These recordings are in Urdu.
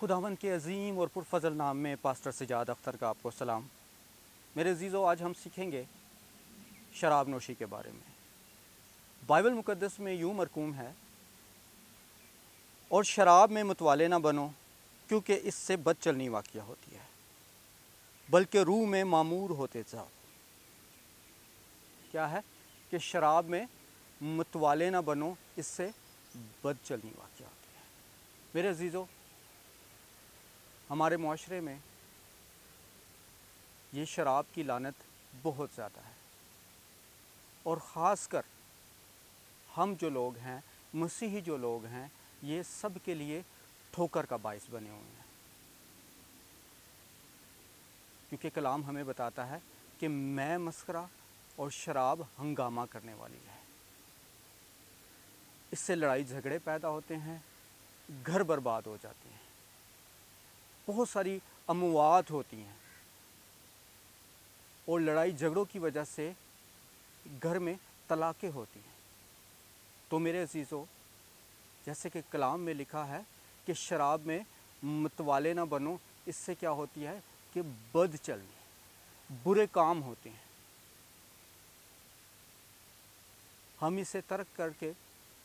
خداوند کے عظیم اور پرفضل نام میں پاسٹر سجاد اختر کا آپ کو سلام۔ میرے عزیزو، آج ہم سیکھیں گے شراب نوشی کے بارے میں۔ بائبل مقدس میں یوں مرقوم ہے، اور شراب میں متوالے نہ بنو کیونکہ اس سے بد چلنی واقع ہوتی ہے، بلکہ روح میں معمور ہوتے جاؤ۔ کیا ہے کہ شراب میں متوالے نہ بنو، اس سے بد چلنی واقع ہوتی ہے۔ میرے عزیزو، ہمارے معاشرے میں یہ شراب کی لعنت بہت زیادہ ہے، اور خاص کر ہم جو لوگ ہیں، مسیحی جو لوگ ہیں، یہ سب کے لیے ٹھوکر کا باعث بنے ہوئے ہیں، کیونکہ کلام ہمیں بتاتا ہے کہ میں مسخرہ اور شراب ہنگامہ کرنے والی ہے۔ اس سے لڑائی جھگڑے پیدا ہوتے ہیں، گھر برباد ہو جاتے ہیں، بہت ساری اموات ہوتی ہیں، اور لڑائی جھگڑوں کی وجہ سے گھر میں طلاقیں ہوتی ہیں۔ تو میرے عزیزو، جیسے کہ کلام میں لکھا ہے کہ شراب میں متوالے نہ بنو، اس سے کیا ہوتی ہے کہ بد چلنی، برے کام ہوتے ہیں۔ ہم اسے ترک کر کے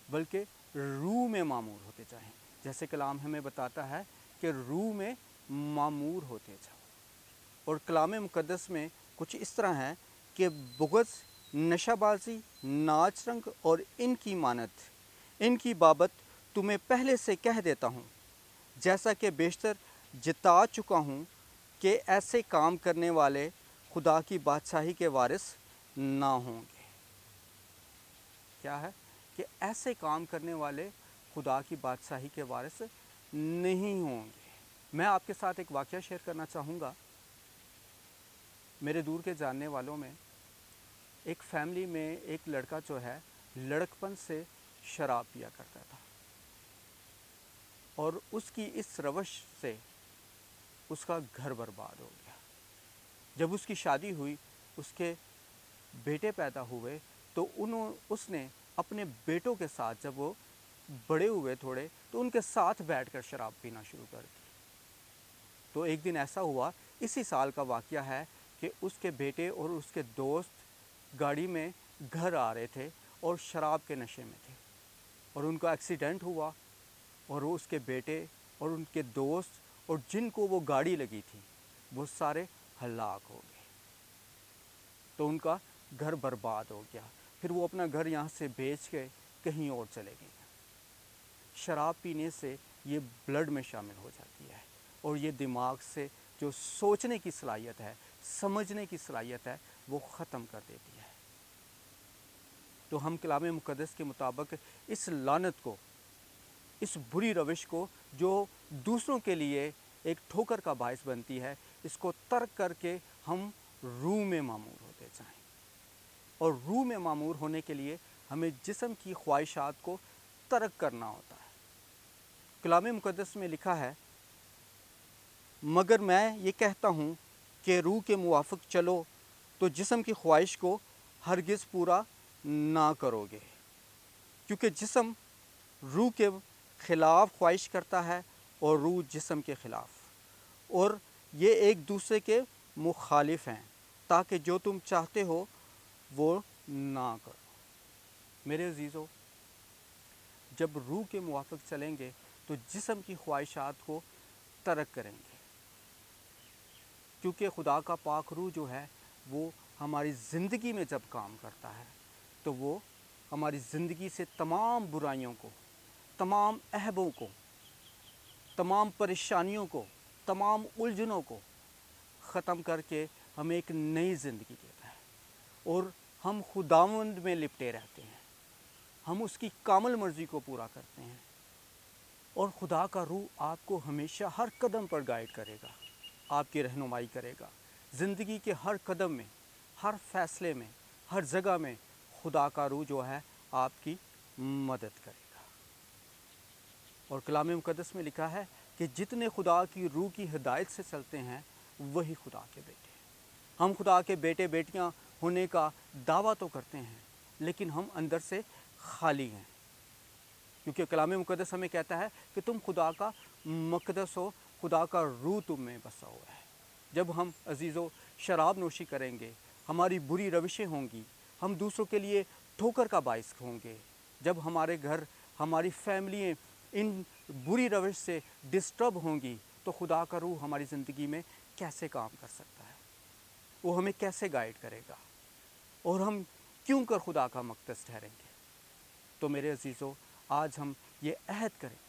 بلکہ روح میں معمور ہوتے جائیں، جیسے کلام ہمیں بتاتا ہے کہ روح میں معمور ہوتے جاؤ۔ اور کلام مقدس میں کچھ اس طرح ہے کہ بغض، نشہ بازی، ناچ رنگ اور ان کی مانت، ان کی بابت تمہیں پہلے سے کہہ دیتا ہوں، جیسا کہ بیشتر جتا چکا ہوں کہ ایسے کام کرنے والے خدا کی بادشاہی کے وارث نہ ہوں گے۔ کیا ہے کہ ایسے کام کرنے والے خدا کی بادشاہی کے وارث نہیں ہوں گے۔ میں آپ کے ساتھ ایک واقعہ شیئر کرنا چاہوں گا۔ میرے دور کے جاننے والوں میں ایک فیملی میں ایک لڑکا جو ہے، لڑکپن سے شراب پیا کرتا تھا، اور اس کی اس روش سے اس کا گھر برباد ہو گیا۔ جب اس کی شادی ہوئی، اس کے بیٹے پیدا ہوئے، تو اس نے اپنے بیٹوں کے ساتھ، جب وہ بڑے ہوئے تھوڑے، تو ان کے ساتھ بیٹھ کر شراب پینا شروع کر دی۔ تو ایک دن ایسا ہوا، اسی سال کا واقعہ ہے، کہ اس کے بیٹے اور اس کے دوست گاڑی میں گھر آ رہے تھے اور شراب کے نشے میں تھے، اور ان کا ایکسیڈنٹ ہوا، اور وہ اس کے بیٹے اور ان کے دوست اور جن کو وہ گاڑی لگی تھی، وہ سارے ہلاک ہو گئے۔ تو ان کا گھر برباد ہو گیا۔ پھر وہ اپنا گھر یہاں سے بیچ کے کہیں اور چلے گئے۔ شراب پینے سے یہ بلڈ میں شامل ہو جاتی ہے، اور یہ دماغ سے جو سوچنے کی صلاحیت ہے، سمجھنے کی صلاحیت ہے، وہ ختم کر دیتی ہے۔ تو ہم کلام مقدس کے مطابق اس لعنت کو، اس بری روش کو جو دوسروں کے لیے ایک ٹھوکر کا باعث بنتی ہے، اس کو ترک کر کے ہم روح میں معمور ہوتے جائیں۔ اور روح میں معمور ہونے کے لیے ہمیں جسم کی خواہشات کو ترک کرنا ہوتا ہے۔ کلام مقدس میں لکھا ہے، مگر میں یہ کہتا ہوں کہ روح کے موافق چلو تو جسم کی خواہش کو ہرگز پورا نہ کرو گے، کیونکہ جسم روح کے خلاف خواہش کرتا ہے، اور روح جسم کے خلاف، اور یہ ایک دوسرے کے مخالف ہیں، تاکہ جو تم چاہتے ہو وہ نہ کرو۔ میرے عزیزو، جب روح کے موافق چلیں گے تو جسم کی خواہشات کو ترک کریں گے، کیونکہ خدا کا پاک روح جو ہے، وہ ہماری زندگی میں جب کام کرتا ہے، تو وہ ہماری زندگی سے تمام برائیوں کو، تمام عیبوں کو، تمام پریشانیوں کو، تمام الجھنوں کو ختم کر کے ہمیں ایک نئی زندگی دیتا ہے، اور ہم خداوند میں لپٹے رہتے ہیں، ہم اس کی کامل مرضی کو پورا کرتے ہیں، اور خدا کا روح آپ کو ہمیشہ ہر قدم پر گائیڈ کرے گا، آپ کی رہنمائی کرے گا۔ زندگی کے ہر قدم میں، ہر فیصلے میں، ہر جگہ میں خدا کا روح جو ہے آپ کی مدد کرے گا۔ اور کلام مقدس میں لکھا ہے کہ جتنے خدا کی روح کی ہدایت سے چلتے ہیں، وہی خدا کے بیٹے ہیں۔ ہم خدا کے بیٹے بیٹیاں ہونے کا دعویٰ تو کرتے ہیں، لیکن ہم اندر سے خالی ہیں، کیونکہ کلام مقدس ہمیں کہتا ہے کہ تم خدا کا مقدس ہو خدا کا روح تم میں بسا ہوا ہے۔ جب ہم عزیزو شراب نوشی کریں گے، ہماری بری روشیں ہوں گی، ہم دوسروں کے لیے ٹھوکر کا باعث ہوں گے۔ جب ہمارے گھر، ہماری فیملیاں ان بری روش سے ڈسٹرب ہوں گی تو خدا کا روح ہماری زندگی میں کیسے کام کر سکتا ہے؟ وہ ہمیں کیسے گائیڈ کرے گا؟ اور ہم کیوں کر خدا کا مقدس ٹھہریں گے؟ تو میرے عزیزو، آج ہم یہ عہد کریں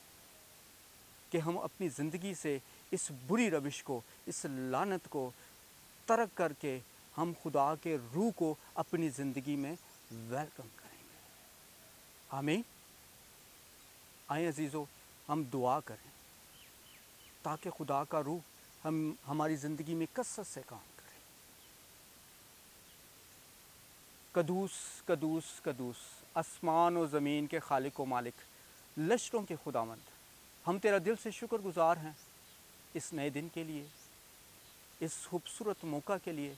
کہ ہم اپنی زندگی سے اس بری روش کو، اس لعنت کو ترک کر کے ہم خدا کے روح کو اپنی زندگی میں ویلکم کریں گے۔ آمین۔ آئیں عزیزو، ہم دعا کریں تاکہ خدا کا روح ہماری زندگی میں کثرت سے کام کرے۔ قدوس قدوس قدوس، آسمان و زمین کے خالق و مالک، لشکروں کے خداوند، ہم تیرا دل سے شکر گزار ہیں اس نئے دن کے لیے، اس خوبصورت موقع کے لیے،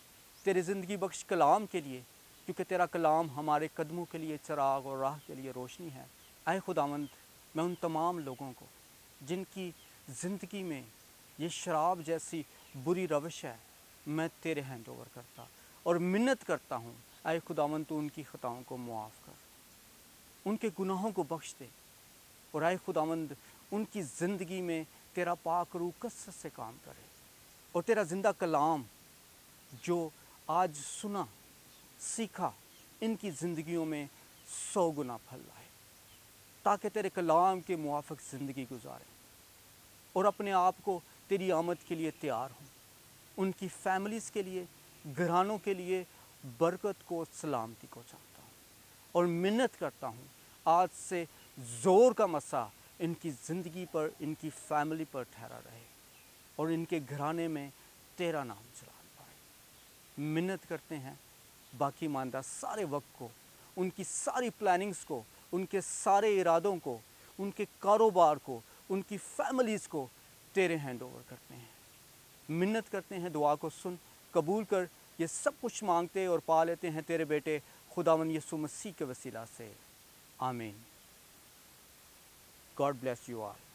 تیرے زندگی بخش کلام کے لیے، کیونکہ تیرا کلام ہمارے قدموں کے لیے چراغ اور راہ کے لیے روشنی ہے۔ اے خداوند، میں ان تمام لوگوں کو جن کی زندگی میں یہ شراب جیسی بری روش ہے، میں تیرے ہینڈ اوور کرتا اور منت کرتا ہوں، اے خداوند تو ان کی خطاؤں کو معاف کر، ان کے گناہوں کو بخش دے، اور اے خداوند ان کی زندگی میں تیرا پاک روح کثرت سے کام کرے، اور تیرا زندہ کلام جو آج سنا سیکھا ان کی زندگیوں میں 100 گنا پھل لائے، تاکہ تیرے کلام کے موافق زندگی گزاریں اور اپنے آپ کو تیری آمد کے لیے تیار ہوں۔ ان کی فیملیز کے لیے، گھرانوں کے لیے برکت کو، سلامتی کو چاہتا ہوں، اور منت کرتا ہوں آج سے زور کا مسا ان کی زندگی پر، ان کی فیملی پر ٹھہرا رہے، اور ان کے گھرانے میں تیرا نام جلال پائے۔ منت کرتے ہیں باقی ماندہ سارے وقت کو، ان کی ساری پلاننگز کو، ان کے سارے ارادوں کو، ان کے کاروبار کو، ان کی فیملیز کو تیرے ہینڈ اوور کرتے ہیں۔ منت کرتے ہیں، دعا کو سن، قبول کر، یہ سب کچھ مانگتے اور پا لیتے ہیں تیرے بیٹے خداوند یسوع مسیح کے وسیلہ سے، آمین۔ God bless you all.